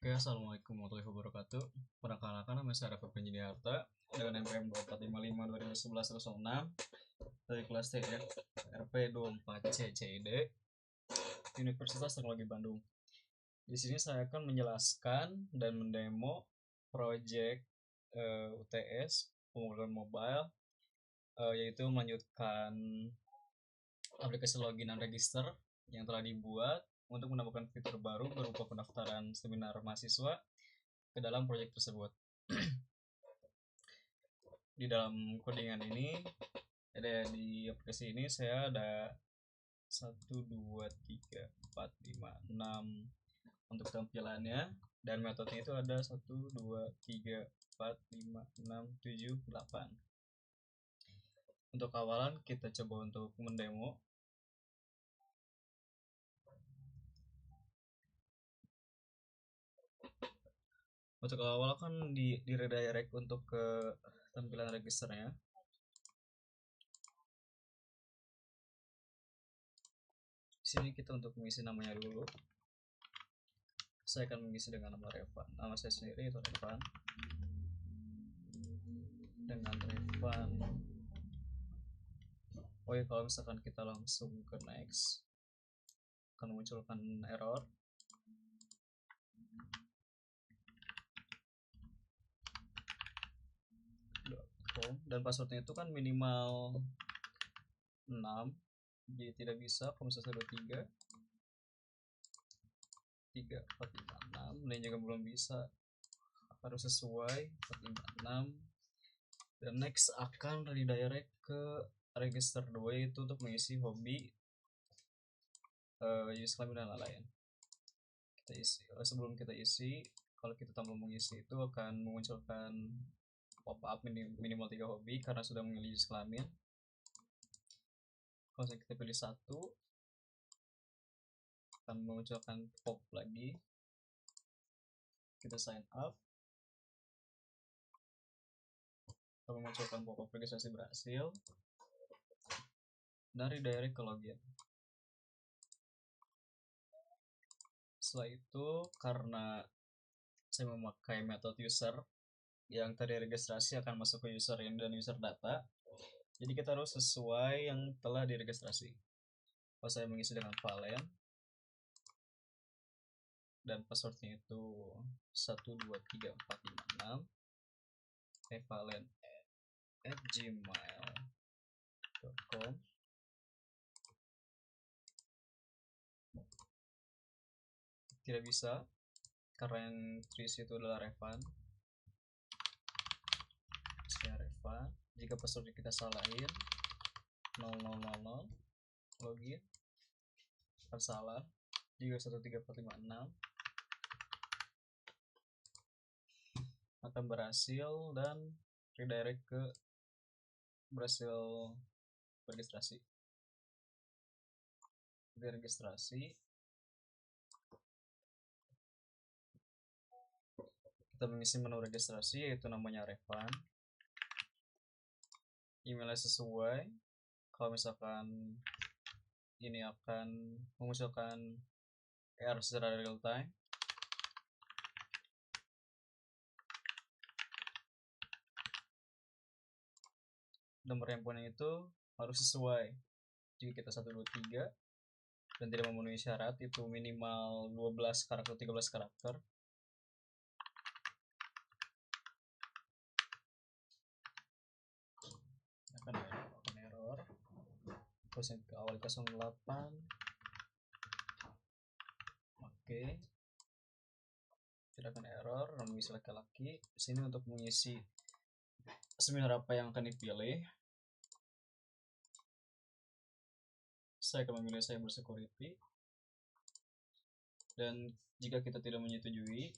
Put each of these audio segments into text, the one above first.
Oke, assalamualaikum warahmatullahi wabarakatuh. Perkenalkan, nama saya Rafa Penjiniarta dengan NPM 2455-2011-06 dari kelas TF RP 24CCID Universitas Teknologi Bandung. Di sini saya akan menjelaskan dan mendemo project UTS pemrograman mobile, yaitu melanjutkan aplikasi login dan register yang telah dibuat untuk menambahkan fitur baru berupa pendaftaran seminar mahasiswa ke dalam proyek tersebut. Di dalam codingan ini, di aplikasi ini saya ada 1, 2, 3, 4, 5, 6 untuk tampilannya, dan metodenya itu ada 1, 2, 3, 4, 5, 6, 7, 8. Untuk awalan kita coba untuk mendemo. Untuk awal kan di redirect untuk ke tampilan registernya. Di sini kita untuk mengisi namanya dulu. Saya akan mengisi dengan nama Revan. Nama saya sendiri itu Revan. Dengan Revan. Oh ya, kalau misalkan kita langsung ke next, akan memunculkan error. Dan passwordnya itu kan minimal 6, jadi tidak bisa kalau misalnya 23 3 4 5 6, dan juga belum bisa, harus sesuai 4 5 6. Dan next akan redirect ke register 2, yaitu untuk mengisi hobi, username dan lain-lain. Kita isi. Sebelum kita isi, kalau kita tanpa mengisi itu akan memunculkan pop-up minimal 3 hobi karena sudah memilih jenis kelamin. Kalau kita pilih 1, akan memunculkan pop lagi. Kita sign up, akan memunculkan pop-up registrasi berhasil, dan redirect ke login. Setelah itu, karena saya memakai metode user yang tadi registrasi akan masuk ke user ini dan user data, jadi kita harus sesuai yang telah diregistrasi. Kalau saya mengisi dengan Valen dan passwordnya itu 1, 2, 3, 4, 5, 6, valen@gmail.com. Tidak bisa karena yang terisi itu adalah Revan. Saya Revan. Jika password kita salahin 0000 login akan salah. Jika 1, 3, 4, 5, 6 akan berhasil dan redirect ke berhasil registrasi. Registrasi, kita mengisi menu registrasi, yaitu namanya Revan. Emailnya sesuai. Kalau misalkan ini akan memunculkan error secara real time. Nomor handphone itu harus sesuai. Jika kita 1, 2, 3 dan tidak memenuhi syarat, itu minimal 12 karakter, 13 karakter, akan error. Terus yang ke awal 08. Oke, tidak akan error. Mengisi laki-laki. Sini untuk mengisi seminar apa yang akan dipilih, saya akan memilih cyber security. Dan jika kita tidak menyetujui,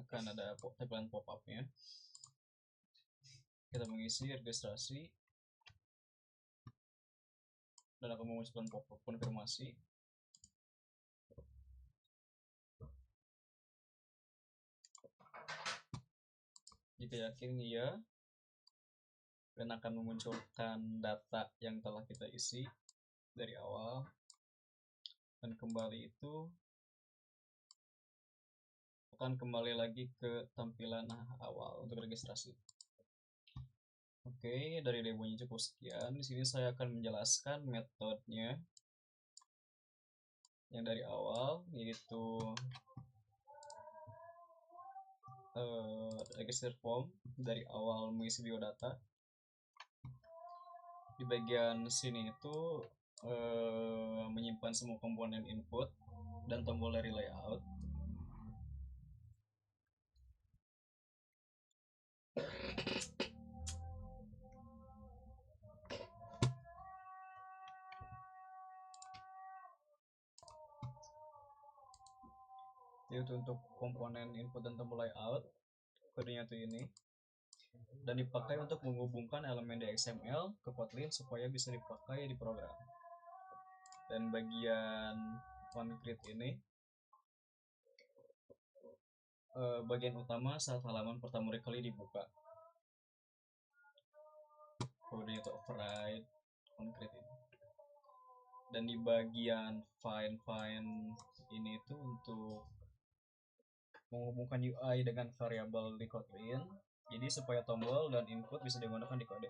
akan ada tampilan pop-up-nya. Kita mengisi registrasi dan akan memunculkan pop-up konfirmasi. Jika yakin iya, dan akan memunculkan data yang telah kita isi dari awal, dan kembali itu akan kembali lagi ke tampilan awal untuk registrasi. Oke, dari demonya cukup sekian. Di sini saya akan menjelaskan metodenya yang dari awal, yaitu register form dari awal mengisi biodata. Di bagian sini itu menyimpan semua komponen input dan tombol dari layout. Yaitu untuk komponen input dan tombol layout, kodenya tuh ini, dan dipakai untuk menghubungkan elemen di XML ke Kotlin supaya bisa dipakai di program. Dan bagian onCreate ini bagian utama saat halaman pertama kali dibuka. Kodenya itu override onCreate ini. Dan di bagian find ini itu untuk menghubungkan UI dengan variabel di Kotlin, jadi supaya tombol dan input bisa digunakan di kode.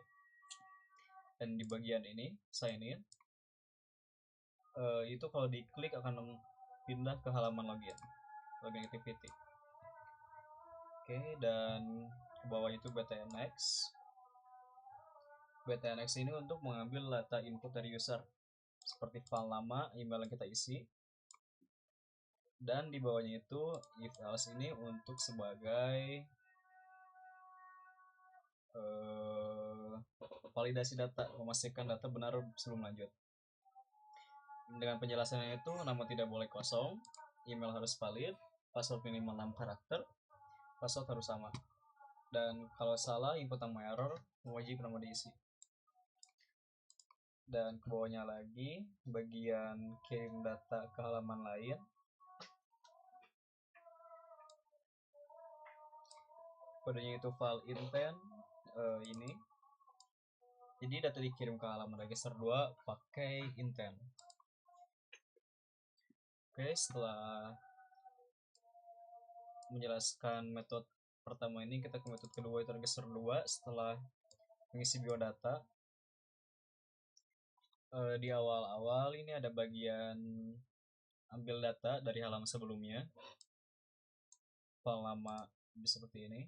Dan di bagian ini sign in, itu kalau diklik akan pindah ke halaman login activity. Oke, dan ke bawah itu btnx. Btnx ini untuk mengambil data input dari user seperti file nama, email yang kita isi. Dan di bawahnya itu if else ini untuk sebagai validasi data, memastikan data benar sebelum lanjut. Dengan penjelasannya itu nama tidak boleh kosong, email harus valid, password minimal 6 karakter, password harus sama, dan kalau salah input sama error wajib nama diisi. Dan ke bawahnya lagi bagian kirim data ke halaman lain. Kodenya itu file intent ini. Jadi data dikirim ke halaman register 2 pakai intent. Oke, setelah menjelaskan metode pertama ini, kita ke metode kedua, itu register 2 setelah mengisi biodata. Di awal-awal ini ada bagian ambil data dari halaman sebelumnya, file lama seperti ini.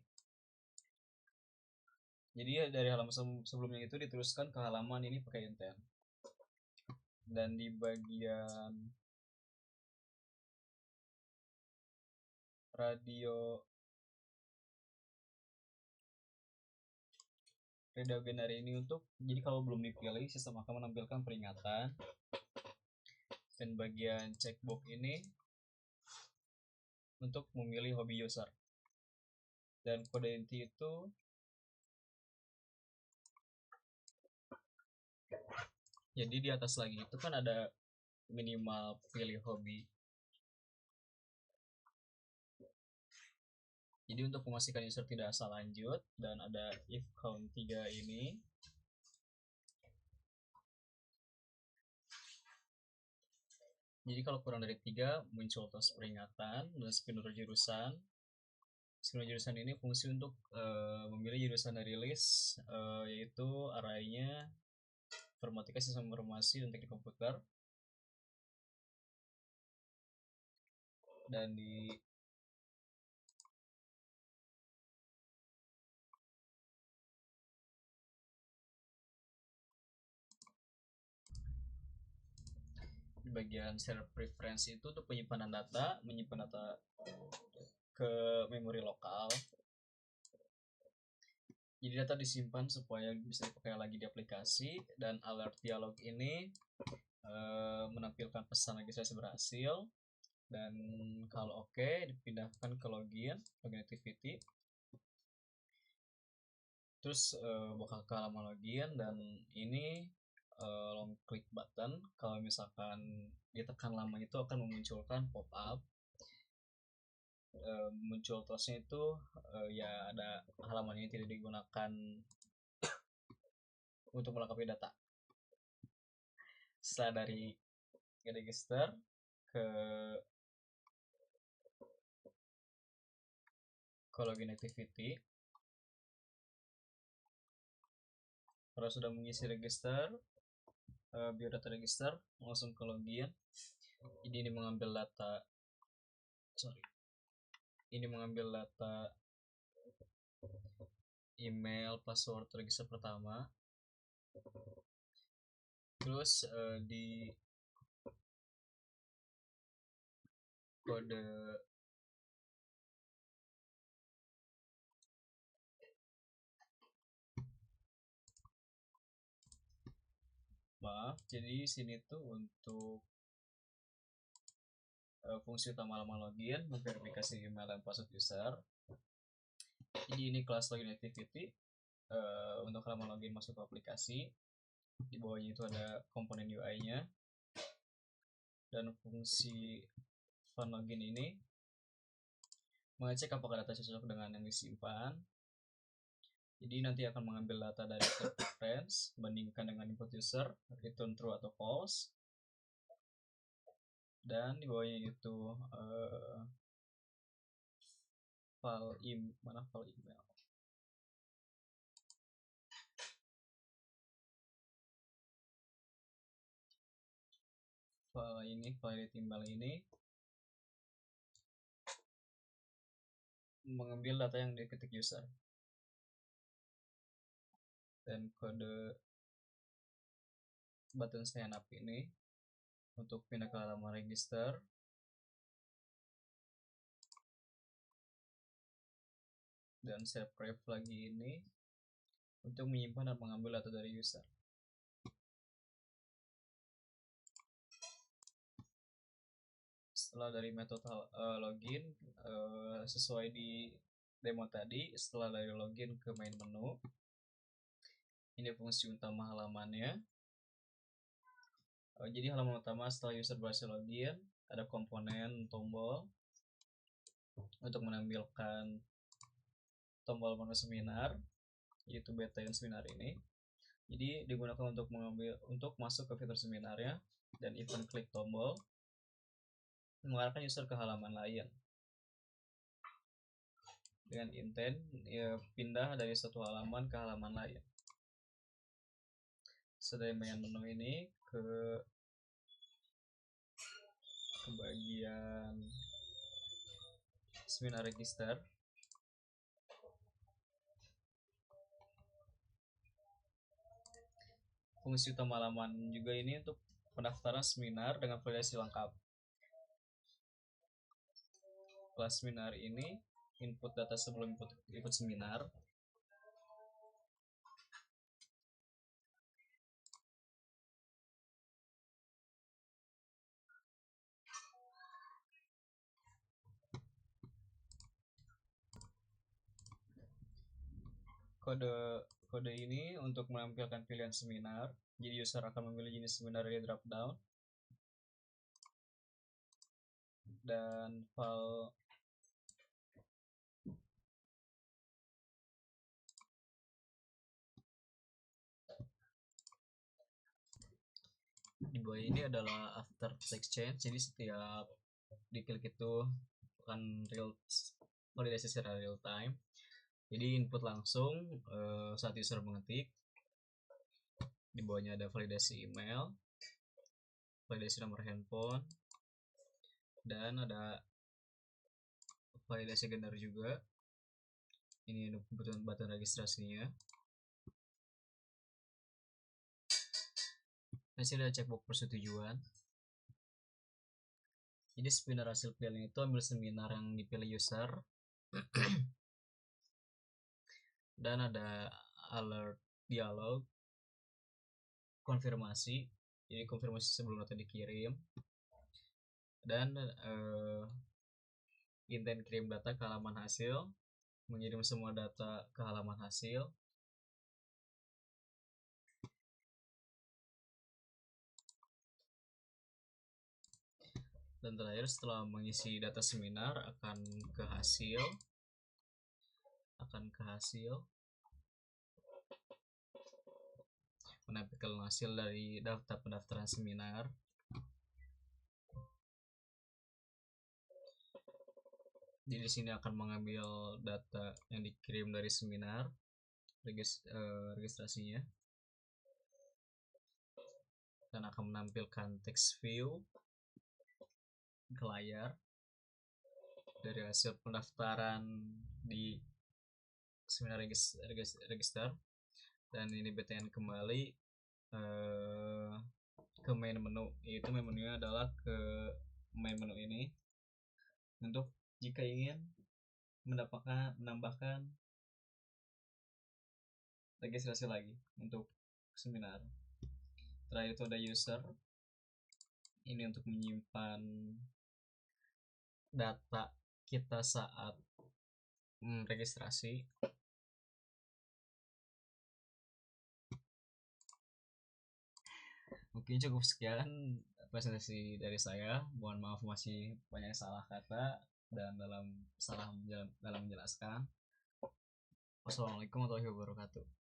Jadi dari halaman sebelumnya itu diteruskan ke halaman ini pakai intent. Dan di bagian radio binary ini untuk, jadi kalau belum dipilih sistem akan menampilkan peringatan. Dan bagian checkbox ini untuk memilih hobi user. Dan kode inti itu jadi di atas lagi itu kan ada minimal pilih hobi. Jadi untuk memastikan user tidak asal lanjut, dan ada if count 3 ini. Jadi kalau kurang dari 3 muncul tos peringatan dan spinner jurusan. Spinner jurusan ini fungsi untuk memilih jurusan dari list, yaitu arraynya informatika sistem informasi untuk di komputer. Dan di bagian share preference itu untuk penyimpanan data, menyimpan data ke memori lokal. Jadi data disimpan supaya bisa dipakai lagi di aplikasi. Dan alert dialog ini menampilkan pesan registrasi berhasil, dan kalau oke dipindahkan ke login activity. Terus buka ke halaman login, dan ini long click button. Kalau misalkan ditekan lama itu akan memunculkan pop up. Muncul tosnya itu ya ada halaman ini tidak digunakan untuk melengkapi data. Setelah dari register ke ke login activity. Kalau sudah mengisi register, biodata register, langsung ke login. Ini mengambil data, ini mengambil data email, password register pertama. Terus di kode jadi sini tuh untuk fungsi utama halaman login, memverifikasi email dan password user. Jadi ini kelas login activity. Untuk halaman login masuk ke aplikasi, di bawahnya itu ada komponen UI-nya, dan fungsi fun login ini mengecek apakah data cocok dengan yang disimpan. Jadi nanti akan mengambil data dari preference, bandingkan dengan input user, return true atau false. Dan di bawahnya itu file email, file email ini mengambil data yang diketik user, dan kode button sign up ini untuk pindah ke halaman register, dan save graph lagi ini untuk menyimpan dan mengambil data dari user. Setelah dari metode login, sesuai di demo tadi, setelah dari login ke main menu, ini fungsi utama halamannya. Jadi halaman utama setelah user berhasil login, ada komponen tombol untuk menampilkan tombol menu seminar, yaitu beta seminar ini. Jadi digunakan untuk masuk ke fitur seminarnya, dan event klik tombol mengarahkan user ke halaman lain dengan intent pindah dari satu halaman ke halaman lain. Setelah main menu ini ke bagian seminar register. Fungsi utama halaman juga ini untuk pendaftaran seminar dengan validasi lengkap. Kelas seminar ini input data sebelum ikut seminar. Kode ini untuk menampilkan pilihan seminar. Jadi user akan memilih jenis seminar dari drop down, dan file di bawah ini adalah after text change. Jadi setiap diklik itu akan validasi secara real time. Jadi input langsung saat user mengetik. Di bawahnya ada validasi email, validasi nomor handphone, dan ada validasi gender juga. Ini button registrasinya. Di sini ada checkbox persetujuan. Jadi seminar hasil pilihan itu ambil seminar yang dipilih user. Dan ada alert dialog konfirmasi, jadi konfirmasi sebelum data dikirim, dan intent kirim data ke halaman hasil, mengirim semua data ke halaman hasil. Dan terakhir, setelah mengisi data seminar, akan ke hasil, menampilkan hasil dari daftar pendaftaran seminar. Jadi di sini akan mengambil data yang dikirim dari seminar, registrasinya, dan akan menampilkan text view ke layar dari hasil pendaftaran di seminar register. Dan ini BTN kembali ke main menu, yaitu main menunya adalah ke main menu ini untuk jika ingin menambahkan registrasi lagi untuk seminar. Terakhir itu ada user, ini untuk menyimpan data kita saat registrasi. Mungkin cukup sekian presentasi dari saya. Mohon maaf masih banyak salah kata dan dalam menjelaskan. Wassalamualaikum warahmatullahi wabarakatuh.